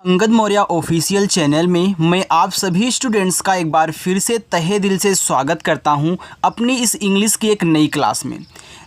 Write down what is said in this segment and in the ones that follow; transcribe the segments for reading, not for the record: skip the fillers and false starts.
Angad Maurya official channel में मैं आप सभी स्टूडेंट्स का एक बार फिर से तहे दिल से स्वागत करता हूं अपनी इस इंग्लिश की एक नई क्लास में।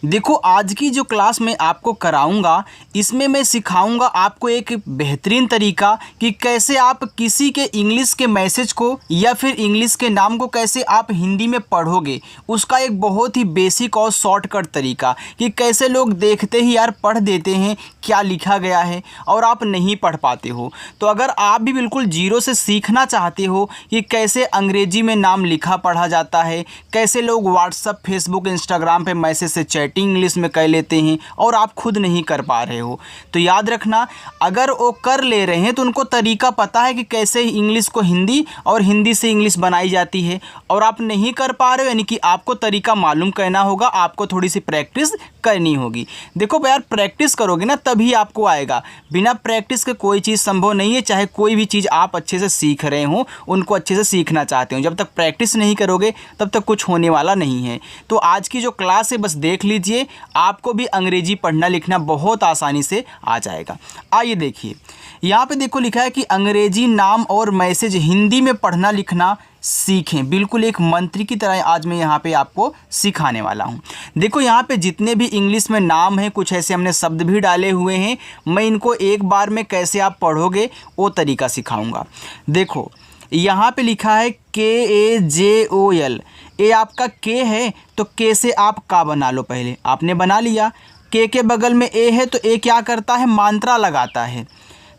देखो, आज की जो क्लास मैं आपको कराऊंगा इसमें मैं सिखाऊंगा आपको एक बेहतरीन तरीका कि कैसे आप किसी के इंग्लिश के मैसेज को या फिर इंग्लिश के नाम को कैसे आप हिंदी में पढ़ोगे। उसका एक बहुत ही बेसिक और शॉर्टकट तरीका कि कैसे लोग देखते ही यार पढ़ देते हैं क्या लिखा गया है और आप नहीं पढ़ पाते हो। तो अगर आप भी बिल्कुल जीरो से सीखना चाहते हो कि कैसे अंग्रेजी में नाम लिखा पढ़ा जाता है, कैसे लोग व्हाट्सअप, फेसबुक, इंस्टाग्राम पे मैसेज से चैटिंग इंग्लिश में कर लेते हैं और आप खुद नहीं कर पा रहे हो, तो याद रखना, अगर वो कर ले रहे हैं तो उनको तरीका पता है कि कैसे इंग्लिश को हिंदी और हिंदी से इंग्लिश बनाई जाती है, और आप नहीं कर पा रहे हो यानी कि आपको तरीका मालूम करना होगा, आपको थोड़ी सी प्रैक्टिस करनी होगी। देखो यार, प्रैक्टिस करोगे ना तभी आपको आएगा, बिना प्रैक्टिस के कोई चीज़ संभव नहीं है। चाहे कोई भी चीज़ आप अच्छे से सीख रहे हो, उनको अच्छे से सीखना चाहते हो, जब तक प्रैक्टिस नहीं करोगे तब तक कुछ होने वाला नहीं है। तो आज की जो क्लास है बस देख लीजिए, आपको भी अंग्रेजी पढ़ना लिखना बहुत आसानी से आ जाएगा। आइए देखिए, यहाँ पे देखो लिखा है कि अंग्रेजी नाम और मैसेज हिंदी में पढ़ना लिखना सीखें। बिल्कुल एक मंत्री की तरह आज मैं यहाँ पे आपको सिखाने वाला हूँ। देखो, यहाँ पे जितने भी इंग्लिश में नाम हैं, कुछ ऐसे हमने शब्द भी डाले हुए हैं, मैं इनको एक बार में कैसे आप पढ़ोगे वो तरीका सिखाऊंगा। देखो, यहाँ पे लिखा है KAJOL, ये आपका के है तो के से आप का बना लो। पहले आपने बना लिया, के बगल में ए है तो ए क्या करता है, मात्रा लगाता है,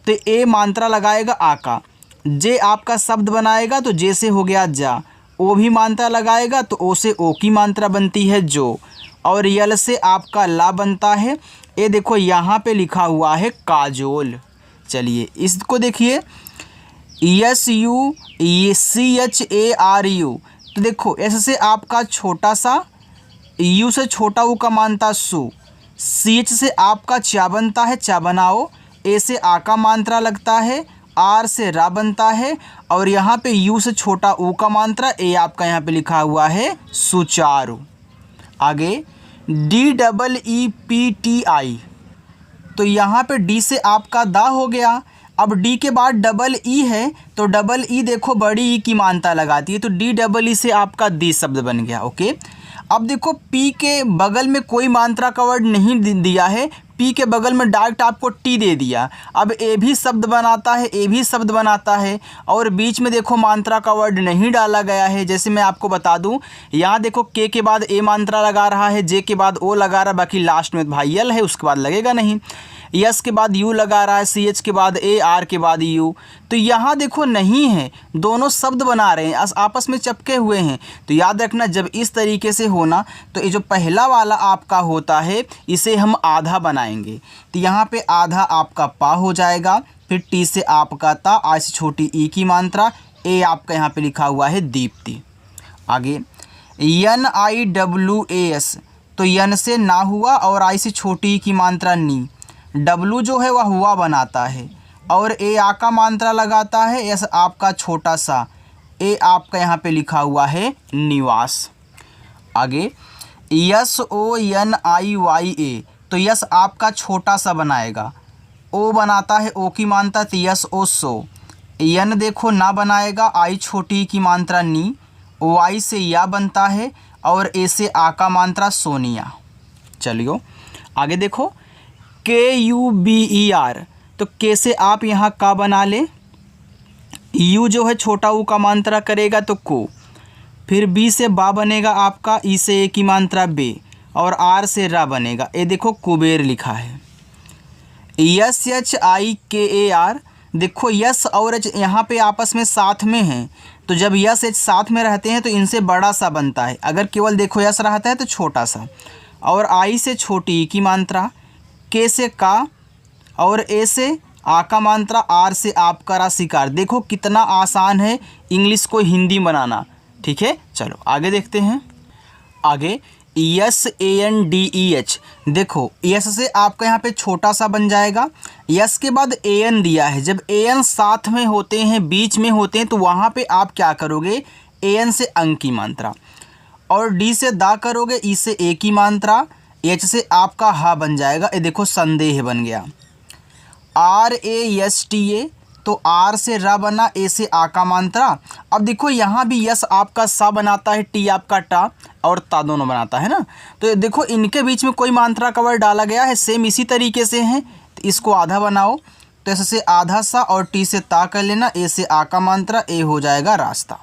तो ए मात्रा लगाएगा आ का। जे आपका शब्द बनाएगा तो जे से हो गया जा, ओ भी मात्रा लगाएगा तो ओ से ओ की मात्रा बनती है जो, और यल से आपका ला बनता है। ये देखो यहाँ पे लिखा हुआ है काजोल। चलिए इसको देखिए, SUCHARU, तो देखो एस से आपका छोटा सा, यू से छोटा ऊ का मानता सु, CH से आपका चा बनता है चा बनाओ, ए से आ का मात्रा लगता है, आर से रा बनता है, और यहाँ पे यू से छोटा ऊ का मात्रा, ए आपका यहाँ पे लिखा हुआ है सुचारू। आगे DEEPTI, तो यहाँ पे डी से आपका दा हो गया। अब डी के बाद डबल ई है तो डबल ई देखो बड़ी ई की मात्रा लगाती है, तो DEE से आपका दी शब्द बन गया। ओके, अब देखो पी के बगल में कोई मात्रा का वर्ड नहीं दिया है, पी के बगल में डायरेक्ट आपको टी दे दिया। अब ए भी शब्द बनाता है, ए भी शब्द बनाता है, और बीच में देखो मात्रा का वर्ड नहीं डाला गया है। जैसे मैं आपको बता दूं, यहाँ देखो के बाद ए मात्रा लगा रहा है, जे के बाद ओ लगा रहा है, बाकी लास्ट में भाई यल है उसके बाद लगेगा नहीं, यस के बाद यू लगा रहा है, CH के बाद ए, आर के बाद यू, तो यहाँ देखो नहीं है, दोनों शब्द बना रहे हैं, आपस में चिपके हुए हैं। तो याद रखना, जब इस तरीके से होना तो ये जो पहला वाला आपका होता है इसे हम आधा बनाएंगे, तो यहाँ पे आधा आपका पा हो जाएगा, फिर टी से आपका ता, आई से छोटी ई की मात्रा, ए आपका यहाँ पे लिखा हुआ है दीप्ति। आगे NIWAS, तो यन से ना हुआ और आई से छोटी ई की मात्रा नी, डब्लू जो है वह हुआ बनाता है, और ए आ का मात्रा लगाता है, एस आपका छोटा सा, ए आपका यहाँ पे लिखा हुआ है निवास। आगे SONIYA, तो यस आपका छोटा सा बनाएगा, ओ बनाता है ओ की मात्रा, तो यस ओ सो, यन देखो ना बनाएगा, आई छोटी की मात्रा नी, वाई से या बनता है, और ए से आ का मात्रा सोनिया। चलियो आगे देखो KUBER, तो के से आप यहाँ का बना ले, यू जो है छोटा ऊ का मात्रा करेगा तो को, फिर बी से बा बनेगा आपका, ई से ए की मात्रा बे, और आर से रा बनेगा, ये देखो कुबेर लिखा है। SHIKAR, देखो यस और एच यहाँ पे आपस में साथ में हैं, तो जब यस एच साथ में रहते हैं तो इनसे बड़ा सा बनता है, अगर केवल देखो यस रहता है तो छोटा सा, और आई से छोटी ई की मात्रा, के से का, और ए से आ का मात्रा, आर से आप करा शिकार। देखो कितना आसान है इंग्लिश को हिंदी बनाना। ठीक है, चलो आगे देखते हैं। आगे SANDEH, देखो यस से आपका यहाँ पे छोटा सा बन जाएगा, यस के बाद AN दिया है, जब AN साथ में होते हैं, बीच में होते हैं, तो वहाँ पे आप क्या करोगे, AN से अंक की मात्रा, और डी से दा करोगे, ई से ए की मात्रा, एच से आपका हा बन जाएगा, ये देखो संदेह बन गया। RASTA, तो आर से र बना, ए से आ का मात्रा। अब देखो यहाँ भी यस आपका सा बनाता है, टी आपका टा और ता दोनों बनाता है ना। तो देखो इनके बीच में कोई मात्रा का वर्ड डाला गया है, सेम इसी तरीके से है। तो इसको आधा बनाओ, तो ऐसे से आधा सा और टी से ता कर लेना, ए से आ का मात्रा, ए हो जाएगा रास्ता।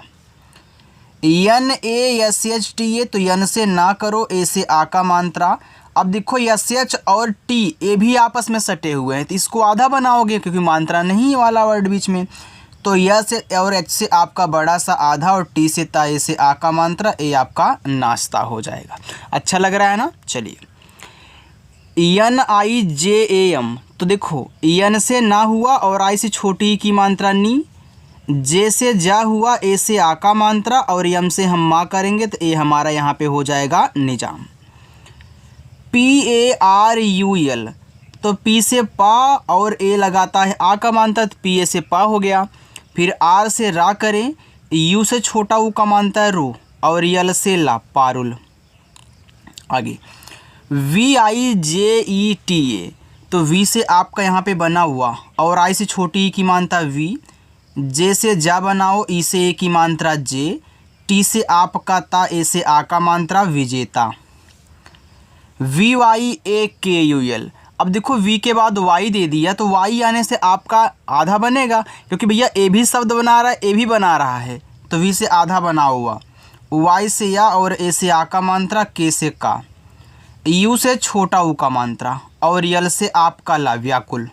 N A S H T A, तो यन से ना करो, ए से आ का मात्रा। अब देखो एस एच और टी ए भी आपस में सटे हुए हैं, तो इसको आधा बनाओगे क्योंकि मात्रा नहीं वाला वर्ड बीच में। तो यस और एच से आपका बड़ा सा आधा और टी से ता, ए से आ का मात्रा, ए आपका नाश्ता हो जाएगा। अच्छा लग रहा है ना। चलिए N I J A M, तो देखो एन से ना हुआ और आई से छोटी की मात्रा नी, जे से जा हुआ, ए से आ का मात्रा और यम से हम माँ करेंगे तो ए हमारा यहाँ पे हो जाएगा Nizam. P A R U L, तो पी से पा और ए लगाता है आ का मात्रा, तो पी ए से पा हो गया। फिर आर से रा करें, यू से छोटा ऊ का मात्रा है रू और यल से ला, पारुल। आगे we I J E T A, तो वी से आपका यहाँ पे बना हुआ और आई से छोटी ई की मात्रा वी, जे से जा बनाओ, ई से ए की मात्रा जे, टी से आपका ता, ए से आ का मात्रा विजेता। वी वाई ए के यू एल, अब देखो वी के बाद वाई दे दिया, तो वाई आने से आपका आधा बनेगा क्योंकि भैया ए भी शब्द बना रहा है, ए भी बना रहा है, तो वी से आधा बना हुआ, वाई से या और ए से आ का मात्रा, के से का, यू से छोटा ऊ का मात्रा और यल से आपका ला, व्याकुल।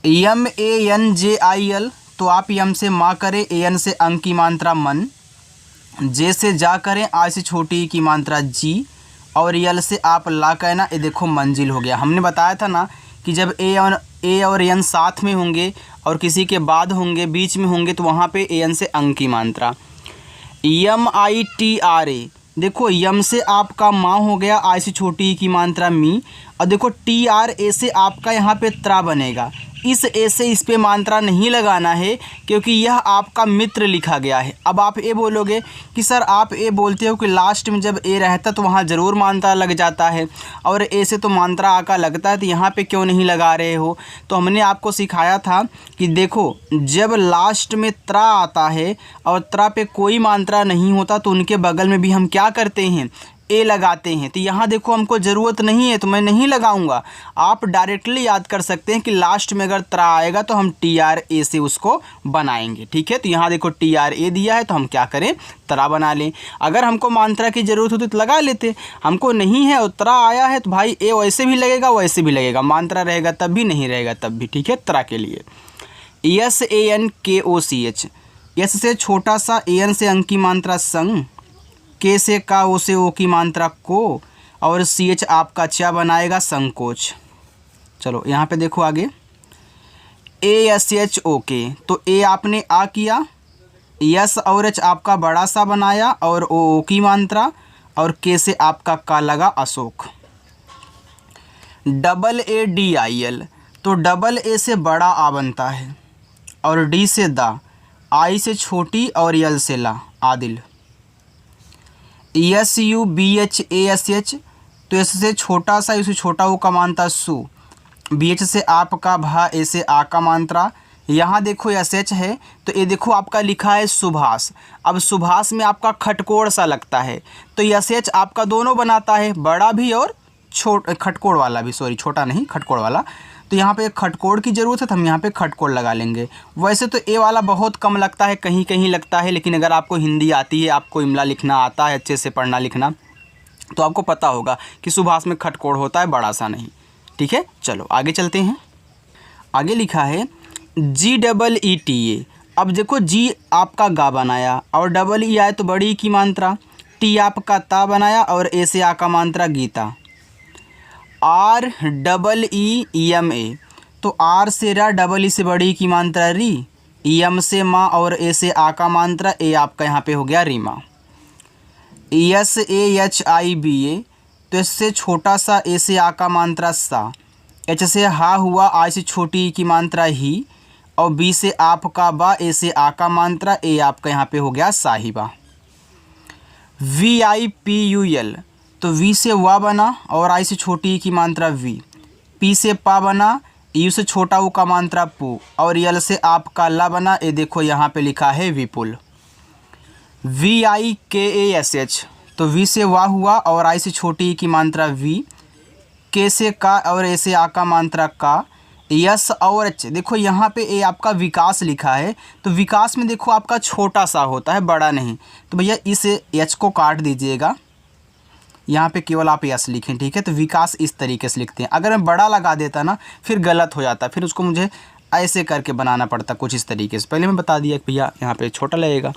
यम A N J I L, तो आप यम से माँ करें, ए एन से अंक की मात्रा मन, जे से जा करें, आ से छोटी की मात्रा जी और यल से आप ला कहना, ये देखो मंजिल हो गया। हमने बताया था ना कि जब ए और एन साथ में होंगे और किसी के बाद होंगे, बीच में होंगे, तो वहाँ पे ए एन से अंक की मात्रा। यम आई टी आर ए, देखो यम से आपका माँ हो गया, आई से छोटी की मात्रा मी, और देखो टी आर ए से आपका यहाँ पे त्रा बनेगा। इस ए से इस पे मात्रा नहीं लगाना है क्योंकि यह आपका मित्र लिखा गया है। अब आप ए बोलोगे कि सर आप ए बोलते हो कि लास्ट में जब ए रहता तो वहाँ ज़रूर मात्रा लग जाता है और ए से तो मात्रा आका लगता है, तो यहाँ पे क्यों नहीं लगा रहे हो। तो हमने आपको सिखाया था कि देखो जब लास्ट में त्रा आता है और त्रा पे कोई मात्रा नहीं होता तो उनके बगल में भी हम क्या करते हैं, ए लगाते हैं। तो यहाँ देखो हमको ज़रूरत नहीं है तो मैं नहीं लगाऊंगा। आप डायरेक्टली याद कर सकते हैं कि लास्ट में अगर त्रा आएगा तो हम टी आर ए से उसको बनाएंगे। ठीक है, तो यहाँ देखो टी आर ए दिया है तो हम क्या करें, त्रा बना लें। अगर हमको मात्रा की ज़रूरत होती तो लगा लेते, हमको नहीं है और त्रा आया है तो भाई ए वैसे भी लगेगा वैसे भी लगेगा, मात्रा रहेगा तब भी, नहीं रहेगा तब भी। ठीक है, त्रा के लिए एस ए एन के ओ सी एच, एस से छोटा सा, ए एन से अंक की मात्रा संग, के से का, ओ से ओ की मात्रा को और सी एच आपका चा बनाएगा संकोच। चलो यहाँ पे देखो आगे ए एस एच ओ के, तो ए आपने आ किया, यस और एच आपका बड़ा सा बनाया और ओ की मात्रा और के से आपका का लगा Ashok. Double A D I L, तो डबल ए से बड़ा आ बनता है और डी से दा, आई से छोटी और यल से ला, Adil. S U B H A S H, तो एस से छोटा सा, इसे छोटा वो का मात्रा सु, बी एच से आपका भा, ए से आ का मात्रा। यहाँ देखो एस एच है तो ये देखो आपका लिखा है सुभाष। अब सुभाष में आपका खटकोड़ सा लगता है तो एस एच आपका दोनों बनाता है, बड़ा भी और खटकोड़ वाला भी, सॉरी छोटा नहीं खटकोड़ वाला। तो यहाँ पे खटकोड़ की ज़रूरत है तो हम यहाँ पे खटकोड़ लगा लेंगे। वैसे तो ए वाला बहुत कम लगता है, कहीं कहीं लगता है, लेकिन अगर आपको हिंदी आती है, आपको इमला लिखना आता है, अच्छे से पढ़ना लिखना, तो आपको पता होगा कि सुभाष में खटकोड़ होता है, बड़ा सा नहीं। ठीक है, चलो आगे चलते हैं। आगे लिखा है जी डबल ई टी ए। अब देखो जी आपका गा बनाया और डबल ई आए तो बड़ी की मात्रा, टी आपका ता बनाया और ए से आ का मात्रा Gita. R double E M A, तो आर से रा, डबल ई से बड़ी की मात्रा री, एम से माँ और ए से आ का मात्रा, ए आपका यहाँ पे हो गया Reema. S A H I B A, तो इससे छोटा सा, ए से आ का मात्रा सा, एच से हा हुआ, आई से छोटी की मात्रा ही और बी से आपका बा, ए से आ का मात्रा, ए आपका यहाँ पे हो गया Sahiba. V I P U L, तो वी से वा बना और आई से छोटी की मात्रा वी, पी से पा बना, यू से छोटा ऊ का मात्रा पू, और यल से आपका ला बना, ये देखो यहाँ पे लिखा है विपुल। VIKASH, तो वी से वाह हुआ और आई से छोटी ई की मात्रा वी, के से का और ए से आ का मात्रा का, यस और एच, देखो यहाँ पे ए आपका विकास लिखा है, तो विकास में देखो आपका छोटा सा होता है, बड़ा नहीं, तो भैया इस एच को काट दीजिएगा, यहाँ पे केवल आप यस लिखें, ठीक है। तो विकास इस तरीके से लिखते हैं। अगर मैं बड़ा लगा देता ना फिर गलत हो जाता, फिर उसको मुझे ऐसे करके बनाना पड़ता कुछ इस तरीके से। पहले मैं बता दिया कि भैया यहाँ पे छोटा लगेगा।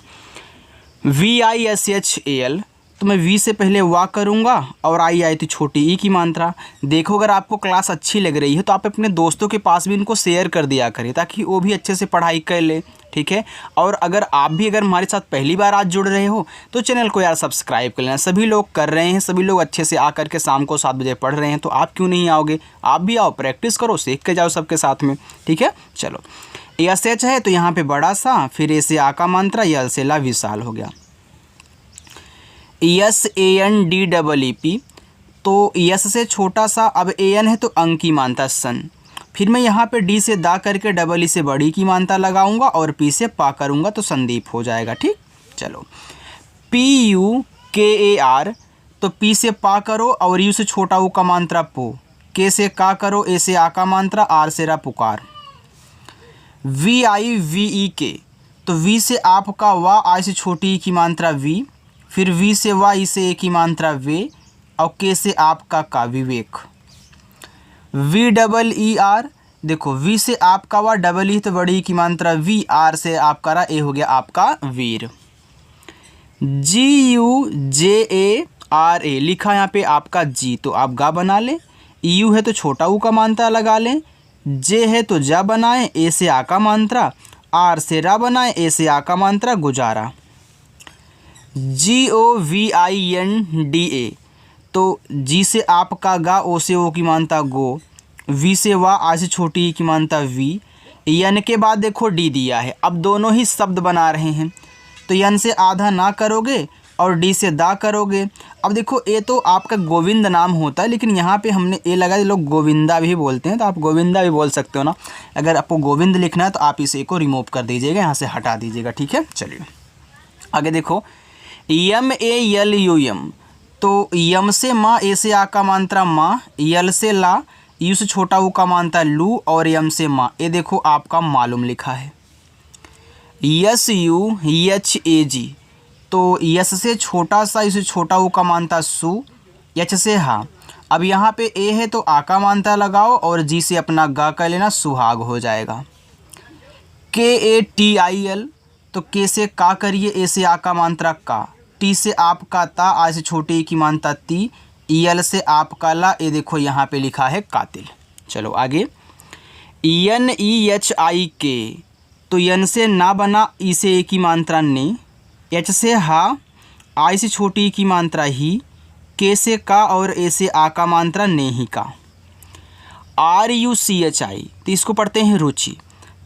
VISHAL, तो मैं वी से पहले वाह करूँगा और आई थी छोटी ई की मात्रा। देखो अगर आपको क्लास अच्छी लग रही है तो आप अपने दोस्तों के पास भी इनको शेयर कर दिया करें ताकि वो भी अच्छे से पढ़ाई कर ले, ठीक है। और अगर आप भी अगर हमारे साथ पहली बार आज जुड़ रहे हो तो चैनल को यार सब्सक्राइब कर लेना। सभी लोग कर रहे हैं, सभी लोग अच्छे से आकर के शाम को 7 बजे पढ़ रहे हैं, तो आप क्यों नहीं आओगे? आप भी आओ, प्रैक्टिस करो, सीख के जाओ सबके साथ में, ठीक है। चलो SH है तो यहाँ पे बड़ा सा, फिर ए से आ का मात्रा, यल से ला, विशाल हो गया। SANDEEP, तो यस से छोटा सा, अब AN है तो अंक की मात्रा सन, फिर मैं यहाँ पे डी से दा करके डबल ई से बड़ी की मात्रा लगाऊंगा और पी से पा करूँगा तो संदीप हो जाएगा, ठीक। चलो PUKAR, तो पी से पा करो और यू से छोटा ऊ का मात्रा पो, के से का करो, ए से आ का मात्रा, आर से रा पुकार। VIVEK, तो वी से आपका वाह, आई से छोटी ई की मात्रा वी, फिर वी से वाह, ई से ए की मात्रा वे, और के से आपका का, विवेक। VEER, देखो वी से आपका वाह, डबल ई तो बड़ी की मात्रा वी, आर से आपका रा, ए हो गया आपका वीर। GUJARA, लिखा यहाँ पे आपका जी, तो आप गा बना लें। यू है तो छोटा ऊ का मात्रा लगा लें, जे है तो जा बनाएं, ए से आ का मात्रा, आर से रा बनाएं, ए से आ का मात्रा, गुजारा। GOVINDA, तो जी से आपका गा, ओ से ओ की मात्रा गो, वी से वाह, आ से छोटी ई की मात्रा वी, यन के बाद देखो डी दिया है। अब दोनों ही शब्द बना रहे हैं, तो यन से आधा ना करोगे और डी से दा करोगे। अब देखो ए तो आपका गोविंद नाम होता है, लेकिन यहाँ पे हमने ए लगा, लोग गोविंदा भी बोलते हैं, तो आप गोविंदा भी बोल सकते हो ना। अगर आपको गोविंद लिखना है तो आप इस ए को रिमूव कर दीजिएगा, यहाँ से हटा दीजिएगा, ठीक है। चलिए आगे देखो MALUM, तो यम से माँ, ए से आ का मात्रा माँ, यल से ला, यू से छोटा ऊ का मात्रा लू, और यम से माँ, ये देखो आपका मालूम लिखा है। SUHAG, तो यस से छोटा सा, इसे छोटा ऊ का मात्रा सु, एच से हा। अब यहाँ पे ए है तो आ का मात्रा लगाओ और जी से अपना गा कर लेना, सुहाग हो जाएगा। KATIL, तो के से का करिए, ए से आ का मात्रा का, टी से आपका ता, आ से छोटी की मात्रा ती, यल से आपका ला, ये देखो यहाँ पे लिखा है कातिल। चलो आगे NEHIK, तो यन से ना बना, ई से ए की मात्रा ने, एच से हा, आई से छोटी की मात्रा ही, के से का और ए से आ का मात्रा ने ही का। RUCHI, तो इसको पढ़ते हैं रुचि,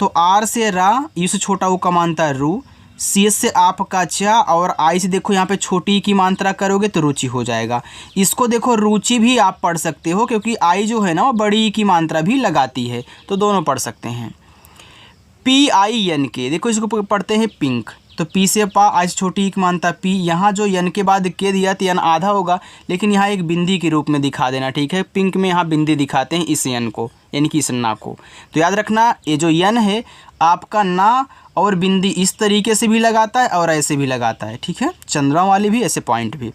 तो आर से रा, यू से छोटा ऊ का मात्रा रू, सी से आपका चा, और आई से देखो यहाँ पे छोटी की मात्रा करोगे तो रुचि हो जाएगा। इसको देखो रुचि भी आप पढ़ सकते हो, क्योंकि आई जो है ना वो बड़ी की मात्रा भी लगाती है, तो दोनों पढ़ सकते हैं। PINK, देखो इसको पढ़ते हैं पिंक, तो पी से पा, आई से छोटी की मात्रा पी, यहाँ जो यन के बाद के दिया तो यन आधा होगा, लेकिन यहाँ एक बिंदी के रूप में दिखा देना, ठीक है। पिंक में यहाँ बिंदी दिखाते हैं इस यन को, यानी कि इस ना को। तो याद रखना ये जो यन है आपका ना और बिंदी इस तरीके से भी लगाता है और ऐसे भी लगाता है, ठीक है। चंद्रमा वाली भी, ऐसे पॉइंट भी।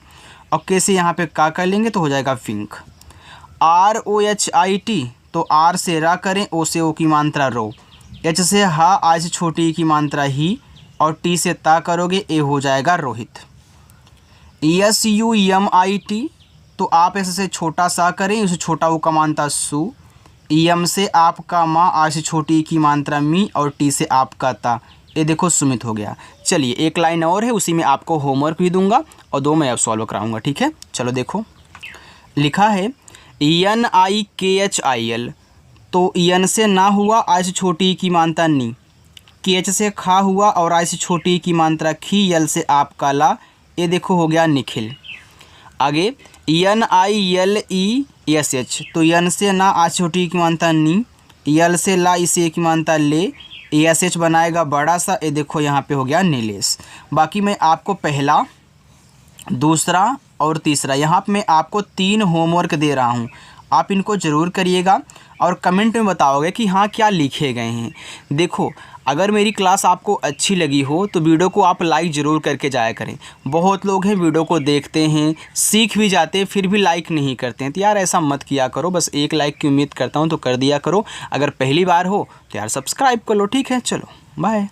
और कैसे यहाँ पे का कर लेंगे तो हो जाएगा पिंक। ROHIT, तो आर से रा करें, ओ से ओ की मात्रा रो, एच से हा, आई से छोटी की मात्रा ही, और टी से ता करोगे, ए हो जाएगा रोहित। SUMIT, तो आप ऐसे से छोटा सा करें, उसे छोटा ऊ का मात्रा सु, यम से आपका माँ, आ से छोटी की मात्रा मी, और टी से आपका ता, ये देखो सुमित हो गया। चलिए एक लाइन और है, उसी में आपको होमवर्क भी दूंगा और 2 मैं अब सॉल्व कराऊंगा, ठीक है। चलो देखो लिखा है NIKHIL, तो यन से ना हुआ, आई से छोटी की मात्रा नी, के एच से खा हुआ और आई से छोटी की मात्रा खी, यल से आपका ला, ये देखो हो गया निखिल। आगे NILESH, तो यन से ना, आ छोटी की मात्रा नी, यल से ला, इसे एक मानता ले, ASH बनाएगा बड़ा सा, ये देखो यहाँ पे हो गया नीलेश। बाकी मैं आपको पहला, दूसरा और तीसरा यहाँ पे मैं आपको 3 होमवर्क दे रहा हूँ, आप इनको ज़रूर करिएगा और कमेंट में बताओगे कि हाँ क्या लिखे गए हैं। देखो, अगर मेरी क्लास आपको अच्छी लगी हो तो वीडियो को आप लाइक ज़रूर करके जाया करें। बहुत लोग हैं वीडियो को देखते हैं, सीख भी जाते हैं, फिर भी लाइक नहीं करते हैं। तो यार ऐसा मत किया करो, बस एक लाइक की उम्मीद करता हूँ, तो कर दिया करो। अगर पहली बार हो तो यार सब्सक्राइब कर लो। ठीक है, चलो बाय।